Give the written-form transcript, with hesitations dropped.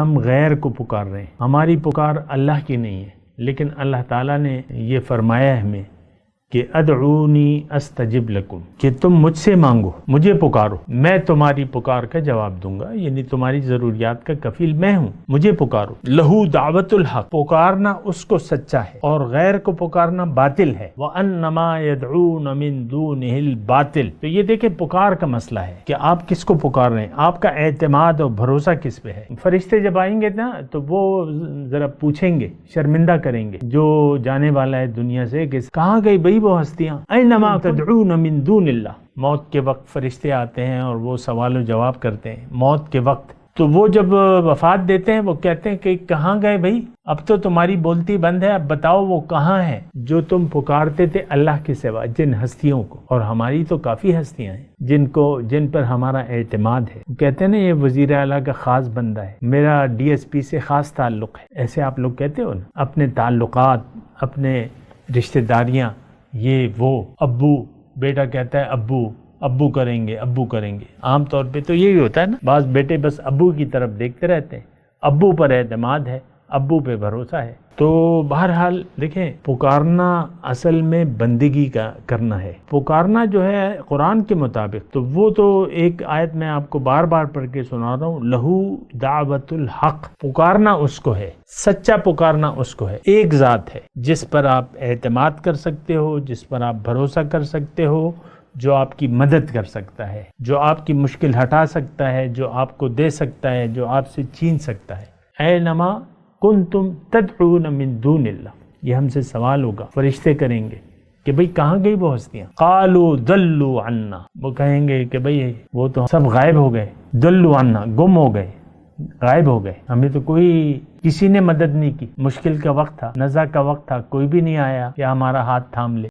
ہم غیر کو پکار رہے ہیں، ہماری پکار اللہ کی نہیں ہے، لیکن اللہ تعالیٰ نے یہ فرمایا ہے ہمیں کہ ادعونی استجب لکم، کہ تم مجھ سے مانگو، مجھے پکارو، میں تمہاری پکار کا جواب دوں گا، یعنی تمہاری ضروریات کا کفیل میں ہوں، مجھے پکارو۔ لہو دعوت الحق، پکارنا اس کو سچا ہے اور غیر کو پکارنا باطل ہے۔ وَأَنَّمَا يَدْعُونَ مِن دُونِهِ الْبَاطِلِ، تو یہ دیکھیں پکار کا مسئلہ ہے کہ آپ کس کو پکار رہے ہیں، آپ کا اعتماد اور بھروسہ کس پہ ہے۔ فرشتے جب آئیں گے نا تو وہ ذرا پوچھیں گے، شرمندہ کریں گے جو جانے والا ہے دنیا سے کہ کہاں گئی بھئی وہ ہستیاں، اینما تدعون من دون اللہ۔ موت کے وقت فرشتے آتے ہیں اور وہ سوال و جواب کرتے ہیں موت کے وقت، تو وہ جب وفات دیتے ہیں وہ کہتے ہیں کہ کہاں گئے بھئی، اب تو تمہاری بولتی بند ہے، اب بتاؤ وہ کہاں ہے جو تم پکارتے تھے اللہ کے سوا، جن ہستیوں کو، اور ہماری تو کافی ہستیاں ہیں جن پر ہمارا اعتماد ہے۔ کہتے ہیں نا یہ وزیر اعلیٰ کا خاص بندہ ہے، میرا ڈی ایس پی سے خاص تعلق ہے، ایسے آپ لوگ کہتے ہو نا، اپنے تعلقات، اپنے رشتہ داریاں، یہ وہ، ابو، بیٹا کہتا ہے ابو کریں گے، ابو کریں گے، عام طور پہ تو یہی ہوتا ہے نا، بعض بیٹے بس ابو کی طرف دیکھتے رہتے ہیں، ابو پر اعتماد ہے، ابو پہ بھروسہ ہے۔ تو بہرحال دیکھیں پکارنا اصل میں بندگی کا کرنا ہے، پکارنا جو ہے قرآن کے مطابق تو وہ تو ایک آیت میں آپ کو بار بار پڑھ کے سنا رہا ہوں، لہو دعوت الحق، پکارنا اس کو ہے، سچا پکارنا اس کو ہے، ایک ذات ہے جس پر آپ اعتماد کر سکتے ہو، جس پر آپ بھروسہ کر سکتے ہو، جو آپ کی مدد کر سکتا ہے، جو آپ کی مشکل ہٹا سکتا ہے، جو آپ کو دے سکتا ہے، جو آپ سے چھین سکتا ہے۔ اینما کنتم تدعون من دون اللہ، یہ ہم سے سوال ہوگا، فرشتے کریں گے کہ بھئی کہاں گئی وہ ہستیاں، قالوا ضلوا عنا، وہ کہیں گے کہ بھئی وہ تو سب غائب ہو گئے، ضلوا عنا، گم ہو گئے، غائب ہو گئے، ہمیں تو کسی نے مدد نہیں کی، مشکل کا وقت تھا، نزع کا وقت تھا، کوئی بھی نہیں آیا کہ ہمارا ہاتھ تھام لے،